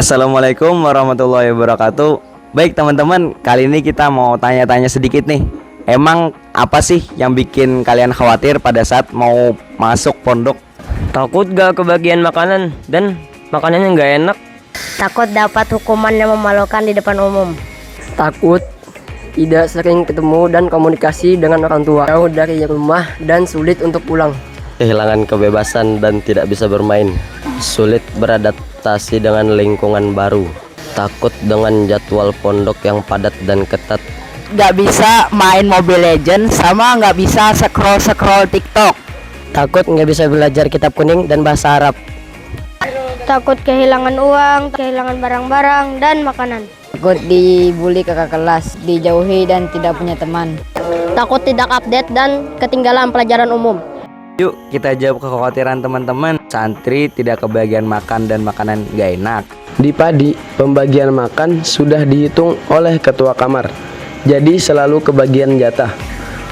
Assalamualaikum warahmatullahi wabarakatuh. Baik teman-teman, kali ini kita mau tanya-tanya sedikit nih. Emang apa sih yang bikin kalian khawatir pada saat mau masuk pondok? Takut gak kebagian makanan dan makanannya gak enak. Takut dapat hukuman yang memalukan di depan umum. Takut tidak sering ketemu dan komunikasi dengan orang tua, jauh dari rumah dan sulit untuk pulang. Kehilangan kebebasan dan tidak bisa bermain, sulit beradaptasi dengan lingkungan baru, takut dengan jadwal pondok yang padat dan ketat. Gak bisa main Mobile Legends sama gak bisa scroll TikTok. Takut nggak bisa belajar kitab kuning dan bahasa Arab. Takut kehilangan uang, kehilangan barang-barang dan makanan. Takut dibully kakak kelas, dijauhi dan tidak punya teman. Takut tidak update dan ketinggalan pelajaran umum. Yuk kita jawab kekhawatiran teman-teman. Santri tidak kebagian makan dan makanan gak enak. Di Padi, pembagian makan sudah dihitung oleh ketua kamar, jadi selalu kebagian jatah.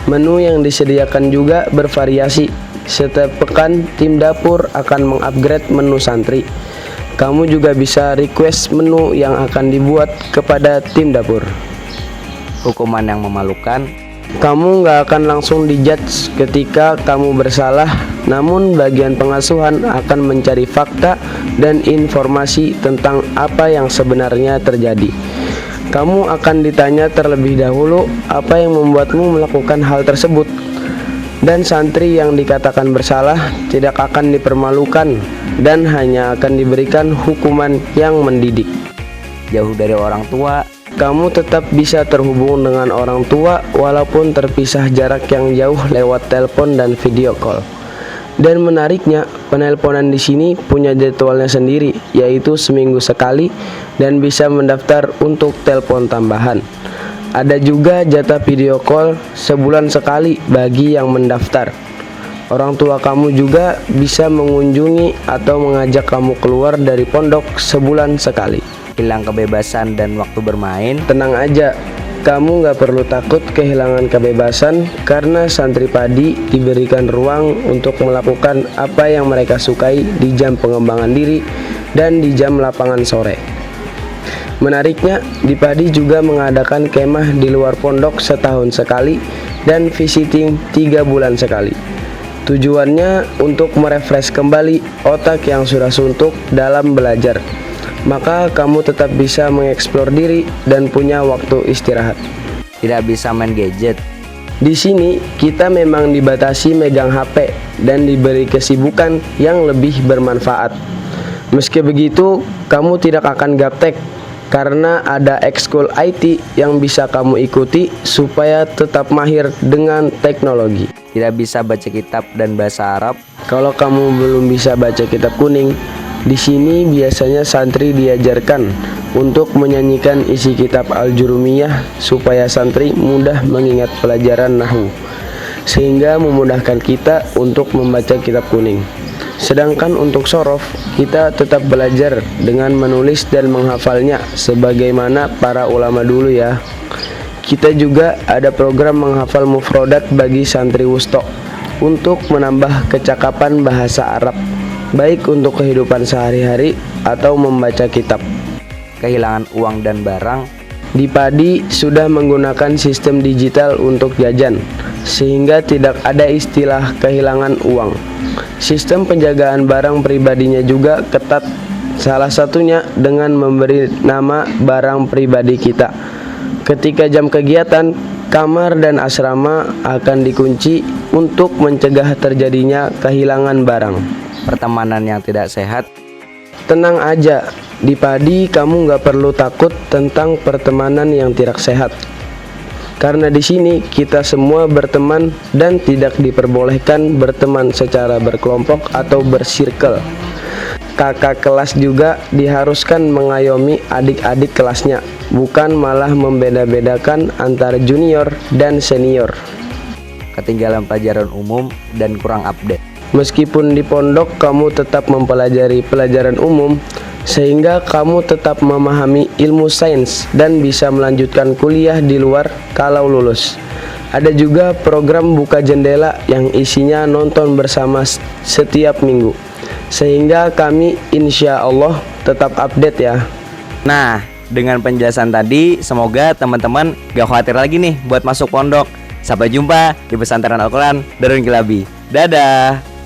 Menu yang disediakan juga bervariasi. Setiap pekan, tim dapur akan mengupgrade menu santri. Kamu juga bisa request menu yang akan dibuat kepada tim dapur. Hukuman yang memalukan. Kamu nggak akan langsung dijudge ketika kamu bersalah, namun bagian pengasuhan akan mencari fakta dan informasi tentang apa yang sebenarnya terjadi. Kamu akan ditanya terlebih dahulu apa yang membuatmu melakukan hal tersebut. Dan santri yang dikatakan bersalah tidak akan dipermalukan dan hanya akan diberikan hukuman yang mendidik. Jauh dari orang tua. Kamu tetap bisa terhubung dengan orang tua walaupun terpisah jarak yang jauh lewat telepon dan video call. Dan menariknya, penelponan di sini punya jadwalnya sendiri, yaitu seminggu sekali dan bisa mendaftar untuk telepon tambahan. Ada juga jatah video call sebulan sekali bagi yang mendaftar. Orang tua kamu juga bisa mengunjungi atau mengajak kamu keluar dari pondok sebulan sekali. Hilang kebebasan dan waktu bermain. Tenang aja, kamu gak perlu takut kehilangan kebebasan karena santri Padi diberikan ruang untuk melakukan apa yang mereka sukai di jam pengembangan diri dan di jam lapangan sore. Menariknya, di Padi juga mengadakan kemah di luar pondok setahun sekali dan visiting 3 bulan sekali. Tujuannya untuk merefresh kembali otak yang sudah suntuk dalam belajar. Maka kamu tetap bisa mengeksplor diri dan punya waktu istirahat. Tidak bisa main gadget. Di sini kita memang dibatasi megang HP dan diberi kesibukan yang lebih bermanfaat. Meski begitu, kamu tidak akan gaptek karena ada ekskul IT yang bisa kamu ikuti supaya tetap mahir dengan teknologi. Tidak bisa baca kitab dan bahasa Arab. Kalau kamu belum bisa baca kitab kuning, di sini biasanya santri diajarkan untuk menyanyikan isi kitab Al-Jurumiyah supaya santri mudah mengingat pelajaran nahwu, sehingga memudahkan kita untuk membaca kitab kuning. Sedangkan untuk sorof, kita tetap belajar dengan menulis dan menghafalnya sebagaimana para ulama dulu ya. Kita juga ada program menghafal mufrodat bagi santri wusto untuk menambah kecakapan bahasa Arab, baik untuk kehidupan sehari-hari atau membaca kitab. Kehilangan uang dan barang. Di Padi sudah menggunakan sistem digital untuk jajan, sehingga tidak ada istilah kehilangan uang. Sistem penjagaan barang pribadinya juga ketat, salah satunya dengan memberi nama barang pribadi kita. Ketika jam kegiatan, kamar dan asrama akan dikunci untuk mencegah terjadinya kehilangan barang. Pertemanan yang tidak sehat. Tenang aja, di Padi kamu gak perlu takut tentang pertemanan yang tidak sehat. Karena di sini kita semua berteman dan tidak diperbolehkan berteman secara berkelompok atau bersirkel. Kakak kelas juga diharuskan mengayomi adik-adik kelasnya, bukan malah membeda-bedakan antara junior dan senior. Ketinggalan pelajaran umum dan kurang update. Meskipun di pondok kamu tetap mempelajari pelajaran umum, sehingga kamu tetap memahami ilmu sains dan bisa melanjutkan kuliah di luar kalau lulus. Ada juga program buka jendela yang isinya nonton bersama setiap minggu, sehingga kami insya Allah tetap update ya. Nah, dengan penjelasan tadi, semoga teman-teman gak khawatir lagi nih buat masuk pondok. Sampai jumpa di pesantren Al-Quran Darul Kilabi. Dadah.